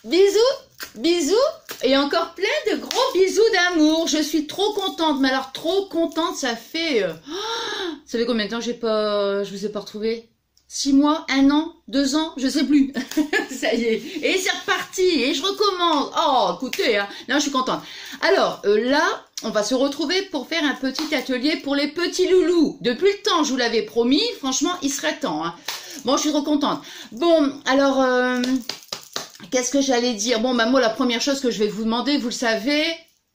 Bisous, bisous, et encore plein de gros bisous d'amour. Je suis trop contente, mais alors trop contente, ça fait combien de temps je vous ai pas retrouvé? 6 mois, 1 an, 2 ans, je sais plus. Ça y est, et c'est reparti, et je recommence. Oh, écoutez, hein. Non, je suis contente. Alors, là, on va se retrouver pour faire un petit atelier pour les petits loulous. Depuis le temps, je vous l'avais promis, franchement, il serait temps. Hein. Bon, je suis trop contente. Bon, alors, qu'est-ce que j'allais dire? Bon, bah moi, la première chose que je vais vous demander, vous le savez...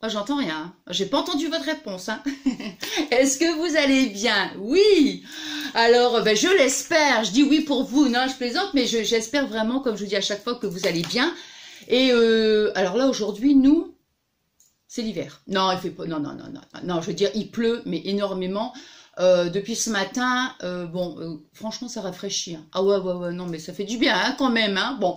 Moi, j'entends rien. Hein. J'ai pas entendu votre réponse. Hein. Est-ce que vous allez bien? Oui. Alors, ben, je l'espère. Je dis oui pour vous. Non, je plaisante, mais j'espère vraiment, comme je vous dis à chaque fois, que vous allez bien. Et alors là, aujourd'hui, nous, c'est l'hiver. Non, il fait pas. Non, non, non, non. Non, je veux dire, il pleut, mais énormément. Depuis ce matin, franchement, ça rafraîchit. Hein. Ah ouais, ouais, ouais, non, mais ça fait du bien, hein, quand même. Hein. Bon.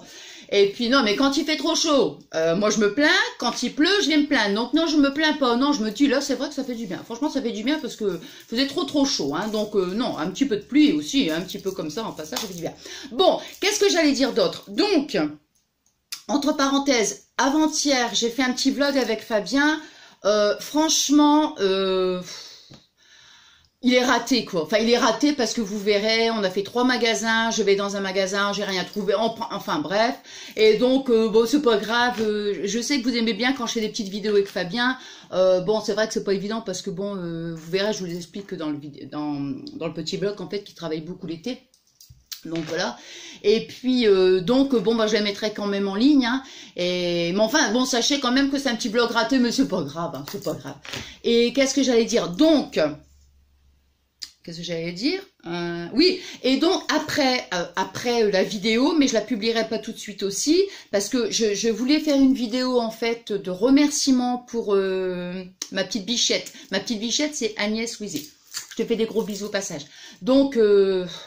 Et puis non, mais quand il fait trop chaud, moi je me plains. Quand il pleut, je viens me plaindre. Donc non, je me plains pas. Non, je me dis là, c'est vrai que ça fait du bien. Franchement, ça fait du bien parce que faisait trop chaud. Hein. Donc non, un petit peu de pluie aussi, un petit peu comme ça en passage, ça fait du bien. Bon, qu'est-ce que j'allais dire d'autre? Donc, entre parenthèses, avant-hier, j'ai fait un petit vlog avec Fabien. Franchement. Il est raté, quoi. Enfin, il est raté parce que vous verrez, on a fait 3 magasins, je vais dans un magasin, j'ai rien trouvé, enfin bref. Et donc, bon, c'est pas grave, je sais que vous aimez bien quand je fais des petites vidéos avec Fabien. Bon, c'est vrai que c'est pas évident parce que bon, vous verrez, je vous explique que dans le petit blog, en fait, qui travaille beaucoup l'été. Donc voilà. Et puis donc bon bah je la mettrai quand même en ligne. Hein. Mais enfin bon sachez quand même que c'est un petit blog raté, mais c'est pas grave, hein, c'est pas grave. Et qu'est-ce que j'allais dire? Donc qu'est-ce que j'allais dire? Oui, et donc après la vidéo, mais je la publierai pas tout de suite aussi, parce que je voulais faire une vidéo en fait de remerciement pour ma petite bichette. Ma petite bichette, c'est Agnès Wizzy. Je te fais des gros bisous au passage. Donc,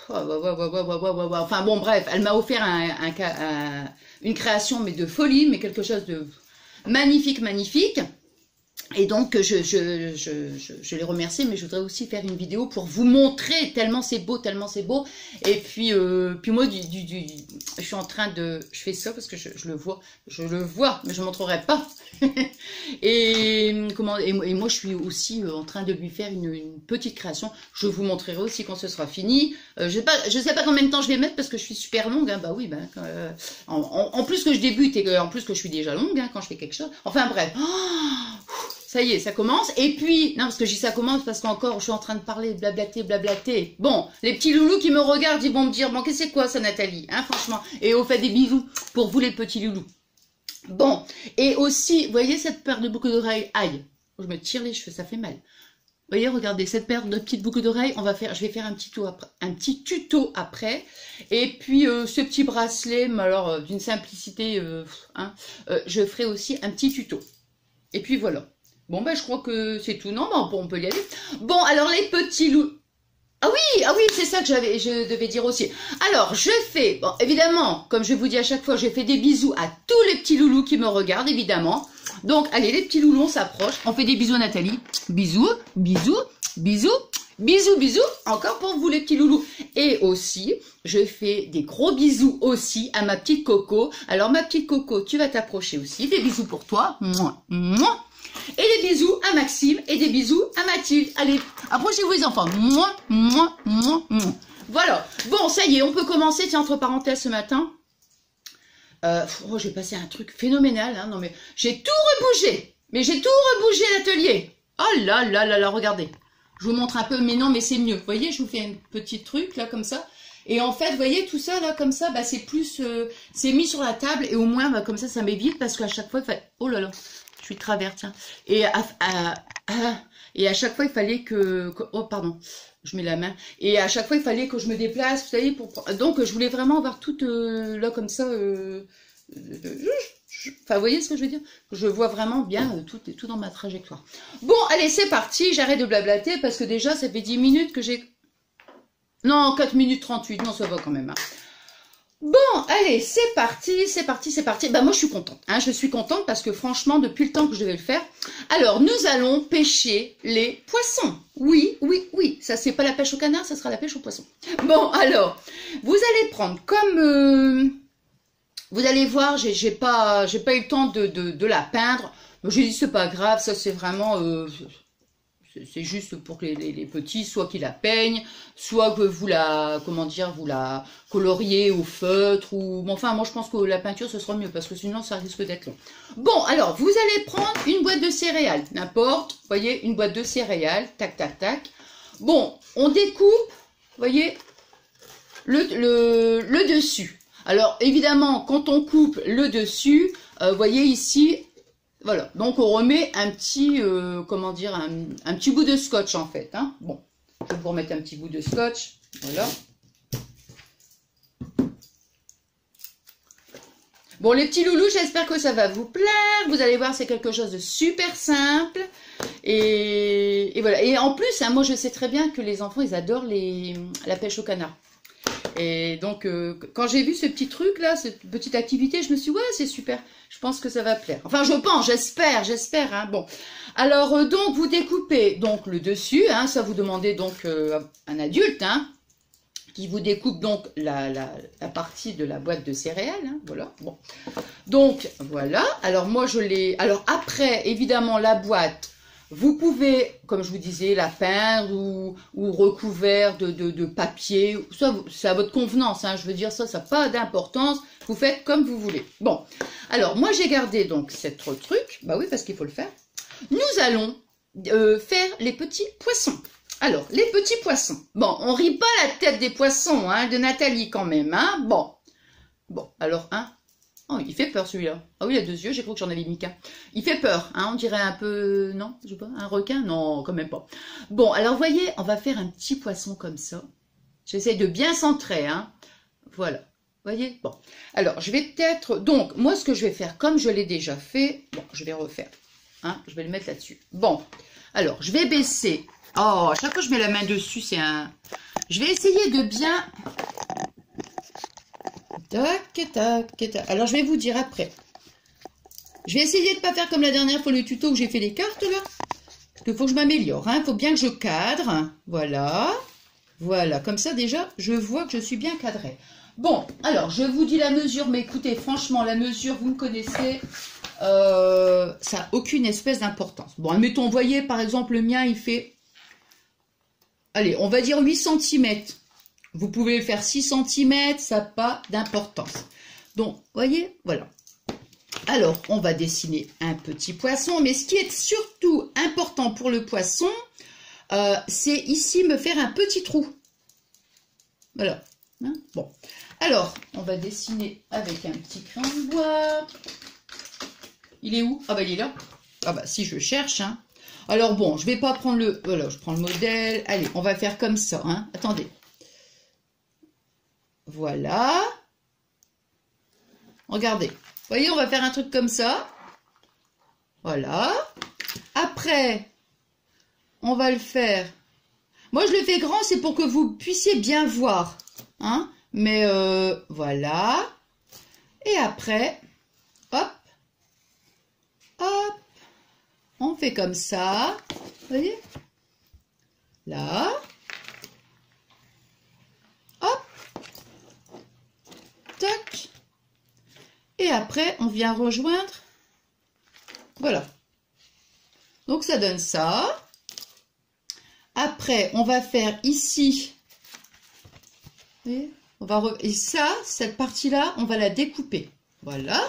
enfin bon, bref, elle m'a offert une création, mais de folie, mais quelque chose de magnifique, magnifique. Et donc, je les remercie, mais je voudrais aussi faire une vidéo pour vous montrer tellement c'est beau, tellement c'est beau. Et puis moi, je suis en train de... Je fais ça parce que je le vois, mais je ne montrerai pas. et moi, je suis aussi en train de lui faire une petite création. Je vous montrerai aussi quand ce sera fini. Je sais pas combien de temps je vais mettre parce que je suis super longue. Hein. Bah oui, en plus que je débute et en plus que je suis déjà longue hein, quand je fais quelque chose. Enfin bref. Ça y est, ça commence. Et puis, non, parce que je dis ça commence parce qu'encore, je suis en train de parler, blablater. Bon, les petits loulous qui me regardent, ils vont me dire, bon, qu'est-ce que c'est quoi ça, Nathalie? Hein, franchement. Et on fait des bisous pour vous, les petits loulous. Bon, et aussi, vous voyez cette paire de boucles d'oreilles? Aïe, je me tire les cheveux, ça fait mal. Vous voyez, regardez, cette paire de petites boucles d'oreilles, je vais faire un petit tuto après. Et puis, ce petit bracelet, mais alors, d'une simplicité, je ferai aussi un petit tuto. Et puis, voilà. Bon, ben, je crois que c'est tout. Non, bon, on peut y aller. Bon, alors, les petits loups. Ah oui, c'est ça que je devais dire aussi. Alors, je fais, bon, évidemment, comme je vous dis à chaque fois, j'ai fait des bisous à tous les petits loulous qui me regardent, évidemment. Donc, allez, les petits loulous, on s'approche. On fait des bisous à Nathalie. Bisous, bisous, bisous, bisous, bisous. Encore pour vous, les petits loulous. Et aussi, je fais des gros bisous aussi à ma petite Coco. Alors, ma petite Coco, tu vas t'approcher aussi. Des bisous pour toi. Mouah, mouah. Et des bisous à Maxime et des bisous à Mathilde. Allez, approchez-vous les enfants. Mouah, mouah, mouah, mouah. Voilà. Bon, ça y est, on peut commencer. Tiens, entre parenthèses, ce matin. J'ai passé un truc phénoménal. Hein. Non, mais j'ai tout rebougé. Mais j'ai tout rebougé l'atelier. Oh là là là là, regardez. Je vous montre un peu, mais non, mais c'est mieux. Vous voyez, je vous fais un petit truc, là, comme ça. Et en fait, vous voyez, tout ça, là, comme ça, bah, c'est plus... c'est mis sur la table. Et au moins, bah, comme ça m'évite. Parce qu'à chaque fois, il fait... Oh là là. Je suis de travers, tiens. Et à chaque fois, il fallait que... Oh, pardon. Je mets la main. Et à chaque fois, il fallait que je me déplace, vous savez, donc je voulais vraiment avoir tout là, comme ça. Enfin, vous voyez ce que je veux dire? Je vois vraiment bien tout dans ma trajectoire. Bon, allez, c'est parti. J'arrête de blablater parce que déjà, ça fait 10 minutes que j'ai... Non, 4 minutes 38. Non, ça va quand même. Hein. Bon, allez, c'est parti, c'est parti, c'est parti. Bah moi, je suis contente. Hein, je suis contente parce que franchement, depuis le temps que je devais le faire. Alors, nous allons pêcher les poissons. Oui, oui, oui. Ça, c'est pas la pêche au canard, ça sera la pêche au poisson. Bon, alors, vous allez prendre comme vous allez voir, j'ai pas eu le temps de la peindre. J'ai dit, c'est pas grave, ça c'est vraiment... c'est juste pour que les petits, soit qu'ils la peignent, soit que vous la, comment dire, vous la coloriez au feutre, ou... Bon, enfin, moi je pense que la peinture ce sera mieux, parce que sinon ça risque d'être long. Bon, alors, vous allez prendre une boîte de céréales, n'importe, vous voyez, une boîte de céréales, tac, tac, tac. Bon, on découpe, vous voyez, le dessus. Alors, évidemment, quand on coupe le dessus, vous voyez ici... Voilà, donc on remet un petit, comment dire, un petit bout de scotch en fait. Hein. Bon, je vais vous remettre un petit bout de scotch. Voilà. Bon, les petits loulous, j'espère que ça va vous plaire. Vous allez voir, c'est quelque chose de super simple. Et voilà. Et en plus, hein, moi je sais très bien que les enfants, ils adorent la pêche au canard. Et donc, quand j'ai vu ce petit truc là, cette petite activité, je me suis dit, ouais, c'est super. Je pense que ça va plaire. Enfin, je pense, j'espère. Hein. Bon, alors, donc, vous découpez donc le dessus. Hein, ça, vous demandez donc un adulte, hein, qui vous découpe donc la partie de la boîte de céréales. Hein, voilà. Bon, donc, voilà. Alors, moi, je l'ai... Alors, après, évidemment, la boîte... Vous pouvez, comme je vous disais, la peindre ou recouvert de papier. Ça, c'est à votre convenance. Hein, je veux dire, ça n'a pas d'importance. Vous faites comme vous voulez. Bon, alors moi j'ai gardé donc cette truc. Bah oui, parce qu'il faut le faire. Nous allons faire les petits poissons. Alors, les petits poissons. Bon, on rit pas la tête des poissons, hein, de Nathalie quand même. Hein, bon, alors, hein. Oh, il fait peur celui-là. Ah oui, il a 2 yeux, j'ai cru que j'en avais mis qu'un. Il fait peur, hein, on dirait un peu... Non, je sais pas, un requin? Non, quand même pas. Bon, alors voyez, on va faire un petit poisson comme ça. J'essaie de bien centrer, hein. Voilà, voyez? Bon, alors je vais peut-être... Donc, moi ce que je vais faire, comme je l'ai déjà fait... Bon, je vais refaire. Hein, je vais le mettre là-dessus. Bon, alors je vais baisser... Oh, à chaque fois que je mets la main dessus, c'est un... Je vais essayer de bien... Tac, tac, tac. Alors, je vais vous dire après. Je vais essayer de ne pas faire comme la dernière fois le tuto où j'ai fait les cartes, là. Parce qu'il faut que je m'améliore. Il faut bien que je cadre. Voilà. Voilà. Comme ça, déjà, je vois que je suis bien cadrée. Bon, alors, je vous dis la mesure. Mais écoutez, franchement, la mesure, vous me connaissez. Ça n'a aucune espèce d'importance. Bon, admettons, vous voyez, par exemple, le mien, il fait... Allez, on va dire 8 cm. Vous pouvez faire 6 cm, ça n'a pas d'importance. Donc, vous voyez, voilà. Alors, on va dessiner un petit poisson. Mais ce qui est surtout important pour le poisson, c'est ici me faire un petit trou. Voilà. Hein, bon. Alors, on va dessiner avec un petit crayon de bois. Il est où? Ah bah, il est là. Ah bah, si je cherche, hein. Alors, bon, je ne vais pas prendre le... Voilà, je prends le modèle. Allez, on va faire comme ça, hein. Attendez. Voilà. Regardez. Vous voyez, on va faire un truc comme ça. Voilà. Après, on va le faire. Moi, je le fais grand, c'est pour que vous puissiez bien voir. Hein? Mais voilà. Et après, hop. Hop. On fait comme ça. Vous voyez? Là. Tac. Et après, on vient rejoindre. Voilà. Donc, ça donne ça. Après, on va faire ici. Vous voyez, et ça, cette partie-là, on va la découper. Voilà.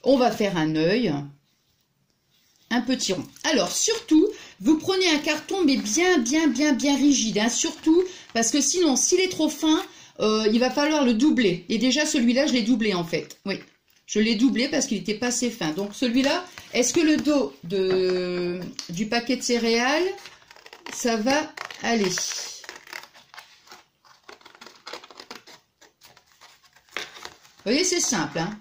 On va faire un œil. Un petit rond. Alors, surtout, vous prenez un carton, mais bien rigide. Hein, surtout, parce que sinon, s'il est trop fin... il va falloir le doubler. Et déjà, celui-là, je l'ai doublé, en fait. Oui, je l'ai doublé parce qu'il n'était pas assez fin. Donc, celui-là, est-ce que le dos du paquet de céréales, ça va aller? Vous voyez, c'est simple. Hein.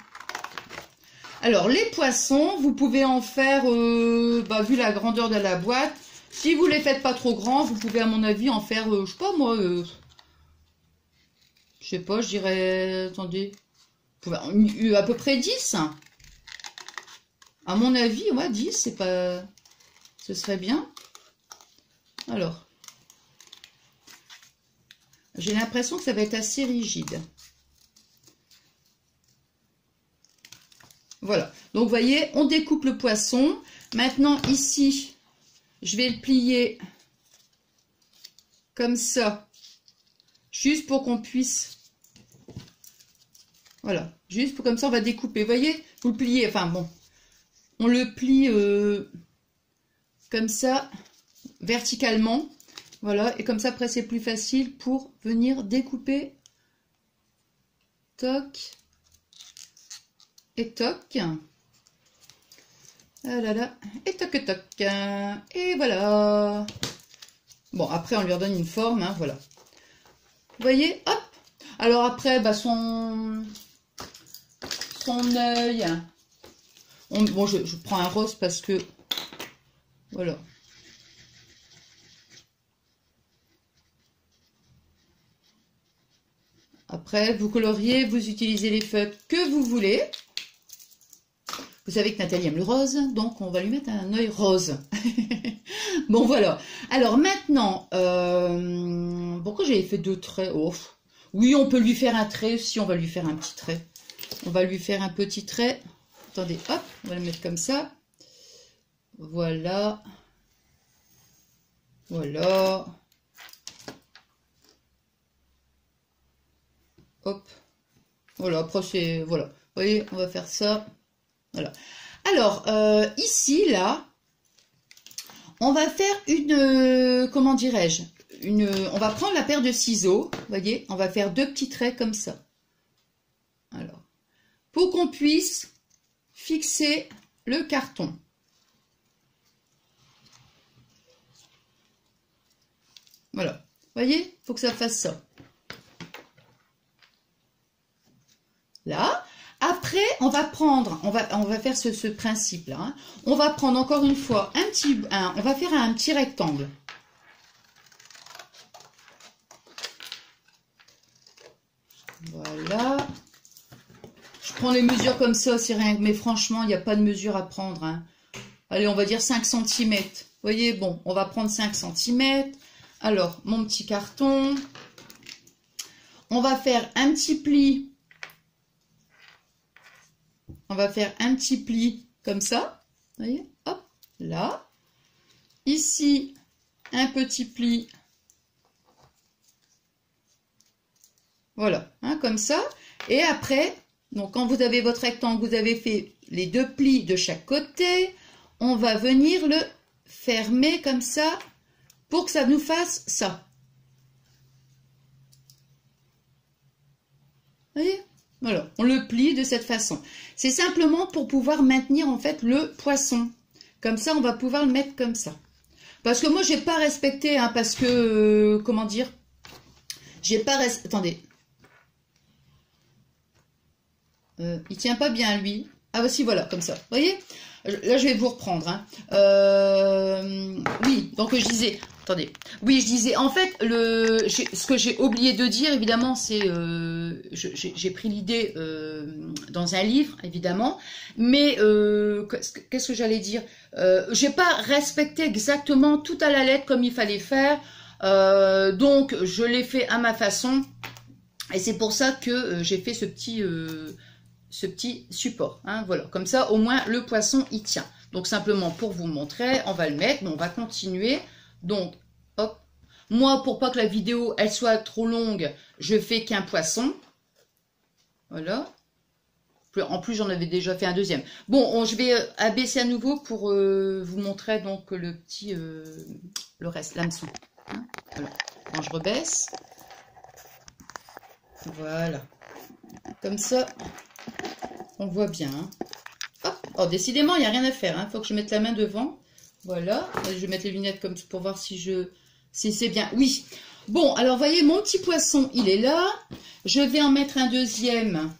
Alors, les poissons, vous pouvez en faire, vu la grandeur de la boîte, si vous ne les faites pas trop grands, vous pouvez, à mon avis, en faire, je sais pas, moi... je sais pas, je dirais, attendez, à peu près 10. À mon avis, ouais, 10, c'est pas... Ce serait bien. Alors. J'ai l'impression que ça va être assez rigide. Voilà. Donc, vous voyez, on découpe le poisson. Maintenant, ici, je vais le plier comme ça. Juste pour qu'on puisse... Voilà. Juste pour comme ça, on va découper. Vous voyez, vous le pliez. Enfin, bon. On le plie comme ça, verticalement. Voilà. Et comme ça, après, c'est plus facile pour venir découper. Toc. Et toc. Ah là là. Et toc, toc. Et voilà. Bon, après, on lui redonne une forme. Hein, voilà. Vous voyez, hop. Alors après, bah, son œil. Bon, je prends un rose parce que... Voilà. Après, vous coloriez, vous utilisez les feutres que vous voulez. Vous savez que Nathalie aime le rose, donc on va lui mettre un œil rose. Bon, voilà. Alors maintenant, pourquoi j'avais fait 2 traits? Oh, oui, on peut lui faire un trait aussi, on va lui faire un petit trait. On va lui faire un petit trait. Attendez, hop, on va le mettre comme ça. Voilà. Voilà. Hop. Voilà, après c'est... Voilà. Vous voyez, on va faire ça. Voilà. Alors, ici, là, on va faire une... comment dirais-je? On va prendre la paire de ciseaux. Vous voyez, on va faire 2 petits traits comme ça. Alors, pour qu'on puisse fixer le carton. Voilà. Vous voyez, il faut que ça fasse ça. Là. Après, on va prendre, on va faire ce principe-là. Hein. On va prendre encore une fois on va faire un petit rectangle. Voilà. Je prends les mesures comme ça, c'est rien. Mais franchement, il n'y a pas de mesure à prendre. Hein. Allez, on va dire 5 cm. Vous voyez, bon, on va prendre 5 cm. Alors, mon petit carton. On va faire un petit pli. On va faire un petit pli comme ça. Vous voyez, hop, là. Ici, un petit pli. Voilà, hein, comme ça. Et après, donc quand vous avez votre rectangle, vous avez fait les 2 plis de chaque côté. On va venir le fermer comme ça pour que ça nous fasse ça. Vous voyez? Voilà, on le plie de cette façon. C'est simplement pour pouvoir maintenir en fait le poisson. Comme ça, on va pouvoir le mettre comme ça. Parce que moi, j'ai pas respecté, hein, parce que, comment dire, j'ai pas respecté... Attendez. Il tient pas bien, lui. Ah, voici, voilà, comme ça. Vous voyez? Là, je vais vous reprendre. Hein. Oui, donc je disais... Attendez. Oui, je disais, en fait, ce que j'ai oublié de dire, évidemment, c'est... j'ai pris l'idée dans un livre, évidemment. Mais, qu'est-ce que j'allais dire? J'ai pas respecté exactement tout à la lettre comme il fallait faire. Donc, je l'ai fait à ma façon. Et c'est pour ça que j'ai fait ce petit support. Hein, voilà. Comme ça, au moins, le poisson, il tient. Donc, simplement pour vous montrer, on va le mettre, mais on va continuer. Donc, hop. Moi, pour pas que la vidéo, elle soit trop longue, je fais qu'un poisson. Voilà. En plus, j'en avais déjà fait un deuxième. Bon, je vais abaisser à nouveau pour vous montrer donc le petit, le reste, l'hameçon. Hein, voilà. Quand je rebaisse. Voilà. Comme ça, on voit bien. Hein. Hop. Oh, décidément, il n'y a rien à faire. Il faut que je mette la main devant. Voilà. Je vais mettre les lunettes comme pour voir si c'est bien. Oui. Bon, alors, voyez, mon petit poisson, il est là. Je vais en mettre un deuxième.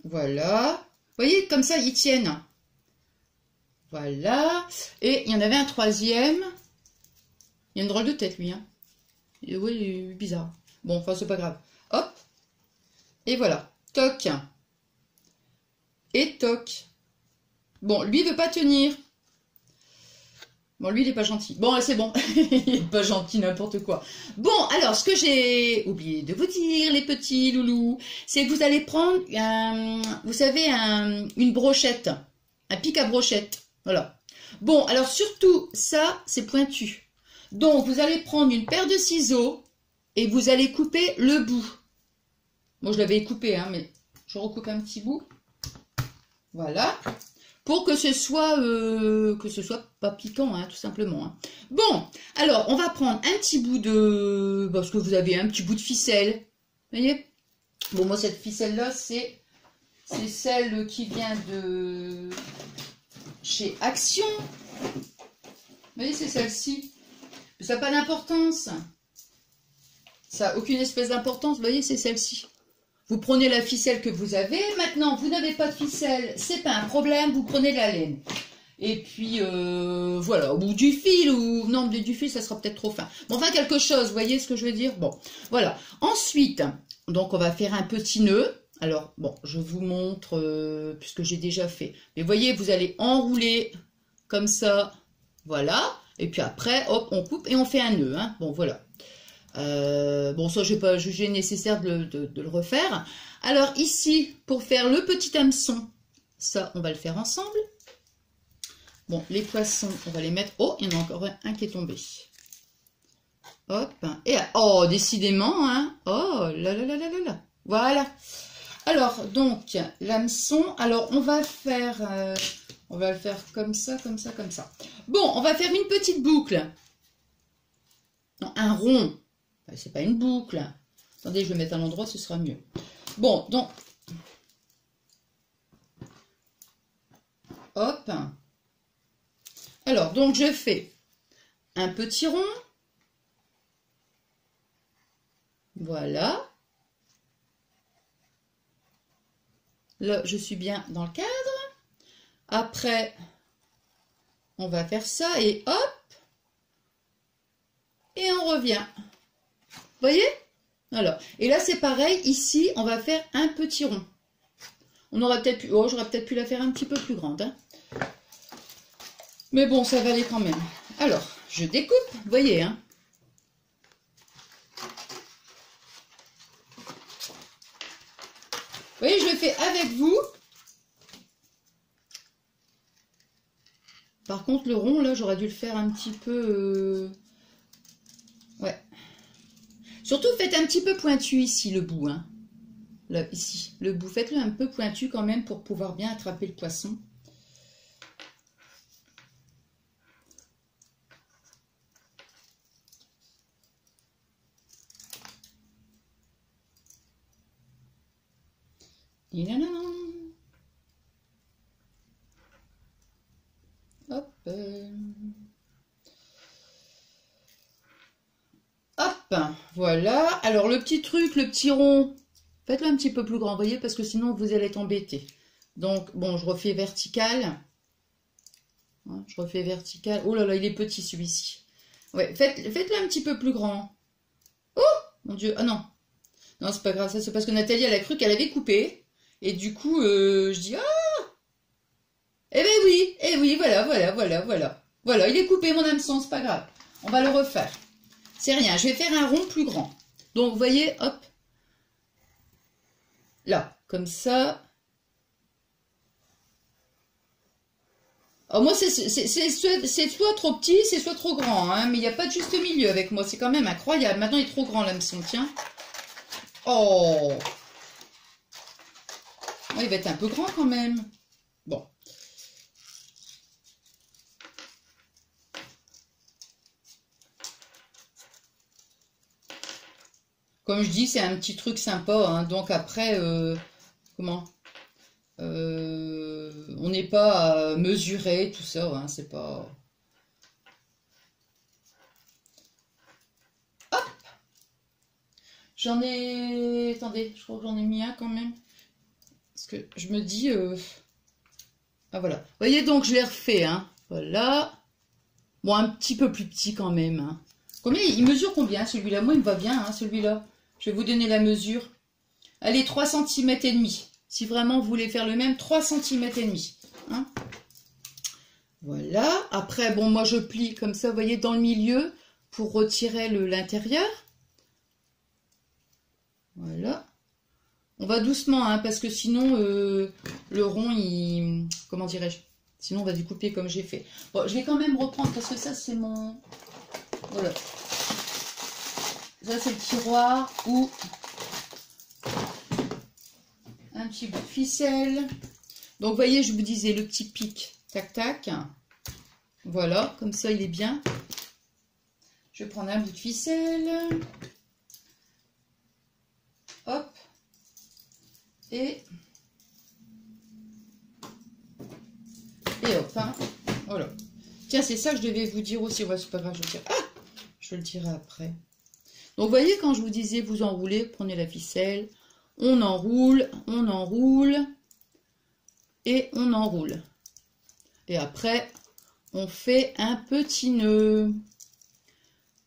Voilà. Vous voyez, comme ça, ils tiennent. Voilà. Et il y en avait un troisième. Il y a une drôle de tête, lui. Hein. Et oui, il est bizarre. Bon, enfin, c'est pas grave. Hop. Et voilà. Toc. Et toc. Bon, lui, il veut pas tenir. Bon, lui, il est pas gentil. Bon, c'est bon. Il est pas gentil, n'importe quoi. Bon, alors, ce que j'ai oublié de vous dire, les petits loulous, c'est que vous allez prendre, vous savez, une brochette. Un pic à brochette. Voilà. Bon, alors, surtout, ça, c'est pointu. Donc, vous allez prendre une paire de ciseaux et vous allez couper le bout. Bon, je l'avais coupé, hein, mais je recoupe un petit bout. Voilà. Pour que ce soit pas piquant, hein, tout simplement. Hein. Bon, alors, on va prendre un petit bout de... Parce que vous avez un petit bout de ficelle. Vous voyez? Bon, moi, cette ficelle-là, c'est celle qui vient de... chez Action. Vous voyez, c'est celle-ci. Ça n'a pas d'importance. Ça n'a aucune espèce d'importance. Vous voyez, c'est celle-ci. Vous prenez la ficelle que vous avez. Maintenant, vous n'avez pas de ficelle, c'est pas un problème. Vous prenez de la laine. Et puis, voilà. Ou du fil. Ou non, du fil, ça sera peut-être trop fin. Bon, enfin, quelque chose. Vous voyez ce que je veux dire? Bon, voilà. Ensuite, donc, on va faire un petit nœud. Alors, bon, je vous montre, puisque j'ai déjà fait. Mais vous voyez, vous allez enrouler comme ça. Voilà. Et puis après, hop, on coupe et on fait un nœud. Hein. Bon, voilà. Bon, ça, je n'ai pas jugé nécessaire de le refaire. Alors, ici, pour faire le petit hameçon, ça, on va le faire ensemble. Bon, les poissons, on va les mettre... Oh, il y en a encore un qui est tombé. Hop. Et, oh, décidément, hein. Oh, là, là, là, là, là, là. Voilà. Alors, donc, l'hameçon, alors, on va le faire comme ça, comme ça, comme ça. Bon, on va faire une petite boucle. Non, un rond. C'est pas une boucle. Attendez, je vais mettre à l'endroit, ce sera mieux. Bon, donc... Hop. Alors, donc je fais un petit rond. Voilà. Là, je suis bien dans le cadre. Après, on va faire ça et hop. Et on revient. Vous voyez? Alors, et là c'est pareil, ici on va faire un petit rond. On aurait peut-être pu, oh, j'aurais peut-être pu la faire un petit peu plus grande. Hein. Mais bon, ça va aller quand même. Alors, je découpe, vous voyez, hein. Vous voyez, je le fais avec vous. Par contre, le rond, là, j'aurais dû le faire un petit peu... Ouais. Surtout, faites un petit peu pointu ici, le bout. Hein. Là, ici, le bout. Faites-le un peu pointu quand même pour pouvoir bien attraper le poisson. Hop. Hop, voilà. Alors, le petit truc, le petit rond, faites-le un petit peu plus grand, vous voyez, parce que sinon, vous allez être embêté. Donc, bon, je refais vertical. Je refais vertical. Oh là là, il est petit, celui-ci. Ouais, faites-le un petit peu plus grand. Oh, mon Dieu. Ah non. Non, c'est pas grave, ça, c'est parce que Nathalie, elle a cru qu'elle avait coupé. Et du coup, je dis, ah! Eh oui, voilà. Voilà, il est coupé, mon hameçon, c'est pas grave. On va le refaire. C'est rien, je vais faire un rond plus grand. Donc, vous voyez, hop. Là, comme ça. Alors moi, c'est soit trop petit, c'est soit trop grand. Hein, mais il n'y a pas de juste milieu avec moi. C'est quand même incroyable. Maintenant, il est trop grand, l'hameçon, tiens. Oh! Oh, il va être un peu grand quand même. Bon. Comme je dis, c'est un petit truc sympa. Hein, donc après, comment on n'est pas à mesurer tout ça. Hein, c'est pas... Hop! J'en ai... Attendez, je crois que j'en ai mis un quand même. Parce que je me dis... Ah voilà. Vous voyez, donc je l'ai refait. Hein. Voilà. Bon, un petit peu plus petit quand même. Hein. Combien il mesure combien celui-là? Moi, il me va bien, hein, celui-là. Je vais vous donner la mesure. Allez, 3 cm et demi. Si vraiment vous voulez faire le même, 3 cm et demi. Hein. Voilà. Après, bon, moi je plie comme ça, vous voyez, dans le milieu pour retirer l'intérieur. Voilà. On va doucement, hein, parce que sinon, le rond, il... Comment dirais-je? Sinon, on va découper comme j'ai fait. Bon, je vais quand même reprendre, parce que ça, c'est mon... Voilà. Ça, c'est le tiroir où... Un petit bout de ficelle. Donc, vous voyez, je vous disais, le petit pic. Tac, tac. Voilà, comme ça, il est bien. Je vais prendre un bout de ficelle. Hop. Et hop, hein. Voilà. Tiens, c'est ça que je devais vous dire aussi. Ouais, c'est pas grave, je vais dire. Ah, je le dirai après. Donc, vous voyez, quand je vous disais, vous enroulez, prenez la ficelle, on enroule, et on enroule. Et après, on fait un petit nœud.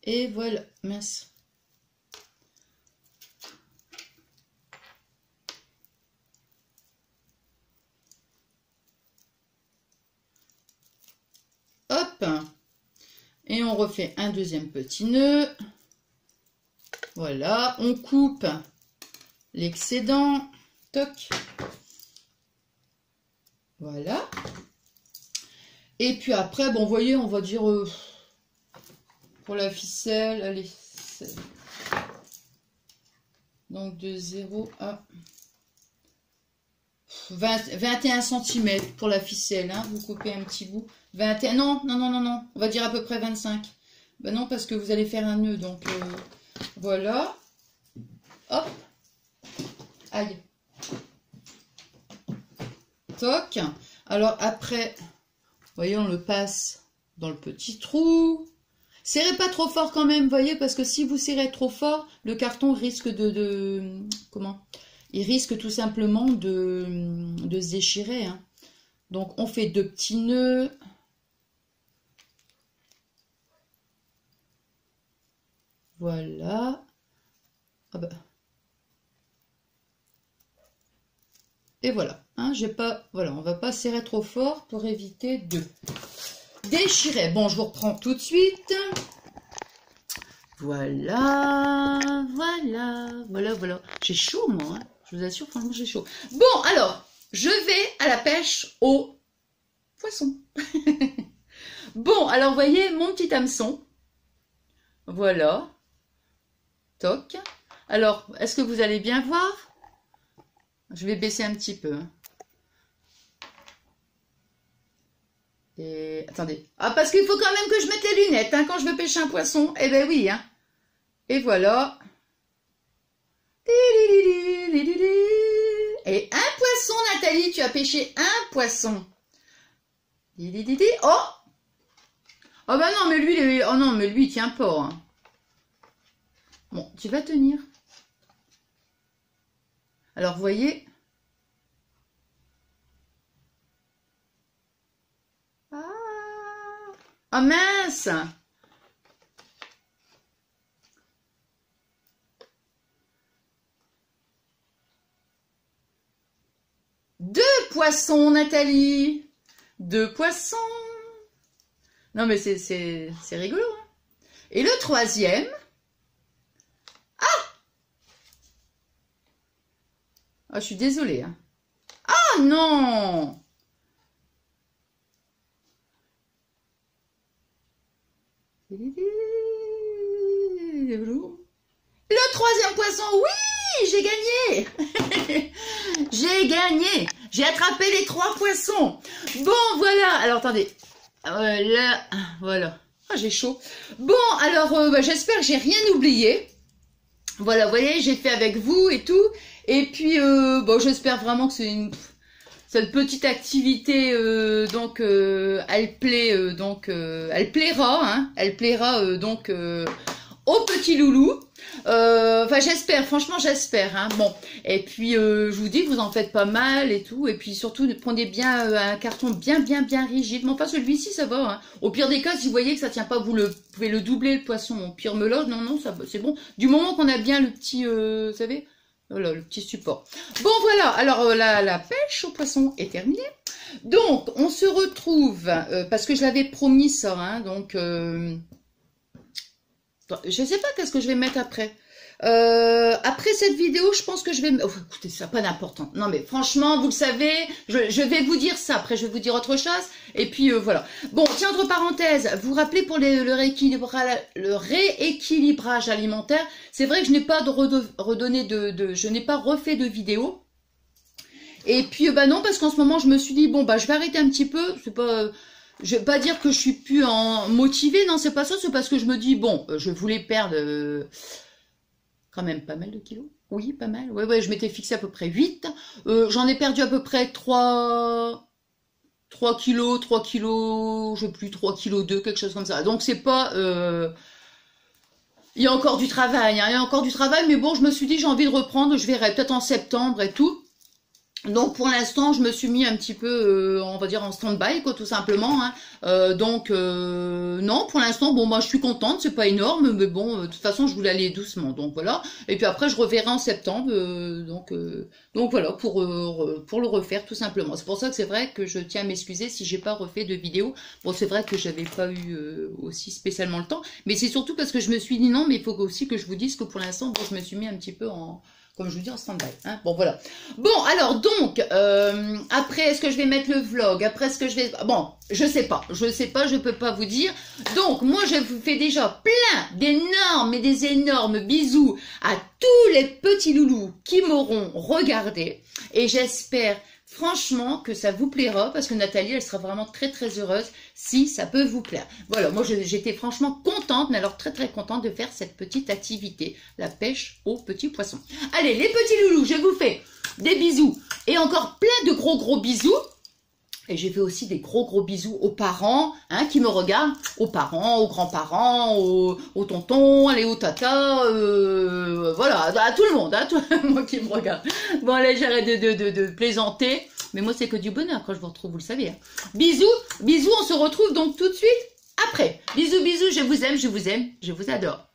Et voilà, mince. Hop. Et on refait un deuxième petit nœud. Voilà, on coupe l'excédent. Toc. Voilà. Et puis après, bon, vous voyez, on va dire pour la ficelle, allez. Donc de 0 à 21 cm pour la ficelle, hein, vous coupez un petit bout. 21, non, on va dire à peu près 25. Ben non, parce que vous allez faire un nœud, donc voilà. Hop. Aïe. Toc. Alors après, vous voyez, on le passe dans le petit trou. Serrez pas trop fort quand même, vous voyez, parce que si vous serrez trop fort, le carton risque comment? Il risque tout simplement de se déchirer, hein. Donc, on fait 2 petits nœuds. Voilà. Ah bah. Et voilà. Hein, voilà, on va pas serrer trop fort pour éviter de déchirer. Bon, je vous reprends tout de suite. Voilà. J'ai chaud, moi. Hein. Je vous assure, franchement, j'ai chaud. Bon, alors, je vais à la pêche au poisson. Bon, alors, vous voyez, mon petit hameçon. Voilà. Toc. Alors, est-ce que vous allez bien voir? Je vais baisser un petit peu. Et attendez. Ah, parce qu'il faut quand même que je mette les lunettes, hein, quand je veux pêcher un poisson. Eh ben oui, hein. Et voilà. Et un poisson, Nathalie, tu as pêché un poisson. Oh! Oh bah non, mais lui, oh non, mais lui, il tient pas. Hein. Bon, tu vas tenir. Alors, vous voyez. Ah mince! Deux poissons, Nathalie. 2 poissons. Non, mais c'est rigolo. Hein. Et le troisième. Ah, je suis désolée. Hein. Ah non! Le troisième poisson, oui, j'ai gagné. J'ai gagné. J'ai attrapé les 3 poissons. Bon, voilà. Alors, attendez. Là, voilà. Ah, j'ai chaud. Bon, alors, bah, j'espère que j'ai rien oublié. Voilà, vous voyez, j'ai fait avec vous et tout. Et puis, bon, j'espère vraiment que cette petite activité, donc, elle plaît, donc, elle plaira, hein. Elle plaira, donc, aux petits loulous. Enfin, j'espère, franchement, j'espère. Hein. Bon, et puis, je vous dis, vous en faites pas mal et tout. Et puis, surtout, prenez bien un carton bien rigide. Mais enfin, celui-ci, ça va. Hein. Au pire des cas, si vous voyez que ça tient pas, vous pouvez le doubler, le poisson. Au pire, melon, non, ça c'est bon. Du moment qu'on a bien le petit, vous savez, voilà, le petit support. Bon, voilà. Alors, la pêche au poisson est terminée. Donc, on se retrouve, parce que je l'avais promis ça, hein, donc, je sais pas qu'est-ce que je vais mettre après. Après cette vidéo, je pense que je vais... Oh, écoutez, ça n'a pas d'importance. Non, mais franchement, vous le savez, je vais vous dire ça. Après, je vais vous dire autre chose. Et puis, voilà. Bon, tiens, entre parenthèses, vous vous rappelez pour le rééquilibrage alimentaire, c'est vrai que je n'ai pas je n'ai pas refait de vidéo. Et puis, bah non, parce qu'en ce moment, je me suis dit, bon, bah, je vais arrêter un petit peu. C'est pas... Je vais pas dire que je suis plus motivée. Non, c'est pas ça. C'est parce que je me dis, bon, je voulais perdre... quand même pas mal de kilos. Oui, pas mal. Ouais, je m'étais fixé à peu près 8. J'en ai perdu à peu près 3 kilos, je sais plus, 3 kilos 2, quelque chose comme ça. Donc c'est pas... Il y a encore du travail, hein, il y a encore du travail, mais bon, je me suis dit, j'ai envie de reprendre, je verrai peut-être en septembre et tout. Donc pour l'instant, je me suis mis un petit peu, on va dire en stand-by, quoi, tout simplement. Hein. Non, pour l'instant, bon, moi je suis contente, c'est pas énorme, mais bon, de toute façon, je voulais aller doucement, donc voilà. Et puis après, je reverrai en septembre, donc voilà, pour le refaire, tout simplement. C'est pour ça que c'est vrai que je tiens à m'excuser si j'ai pas refait de vidéo. Bon, c'est vrai que j'avais pas eu aussi spécialement le temps, mais c'est surtout parce que je me suis dit non, mais il faut aussi que je vous dise que pour l'instant, bon, je me suis mis un petit peu en... Comme je vous dis, en stand-by. Hein. Bon, voilà. Bon, alors, donc, après, est-ce que je vais mettre le vlog? Après, est-ce que je vais... Bon, je sais pas, je peux pas vous dire. Donc, moi, je vous fais déjà plein d'énormes et des énormes bisous à tous les petits loulous qui m'auront regardé. Et j'espère... Franchement, que ça vous plaira, parce que Nathalie, elle sera vraiment très très heureuse si ça peut vous plaire. Voilà, moi j'étais franchement contente, mais alors très très contente de faire cette petite activité, la pêche aux petits poissons. Allez, les petits loulous, je vous fais des bisous et encore plein de gros bisous. Et j'ai fait aussi des gros bisous aux parents hein, qui me regardent, aux parents, aux grands-parents, aux tontons, allez, aux tatas, voilà, à tout le monde, hein, tout le monde qui me regarde. Bon, allez, j'arrête de plaisanter, mais moi, c'est que du bonheur quand je vous retrouve, vous le savez. Hein. Bisous, on se retrouve donc tout de suite après. Bisous, je vous aime, je vous adore.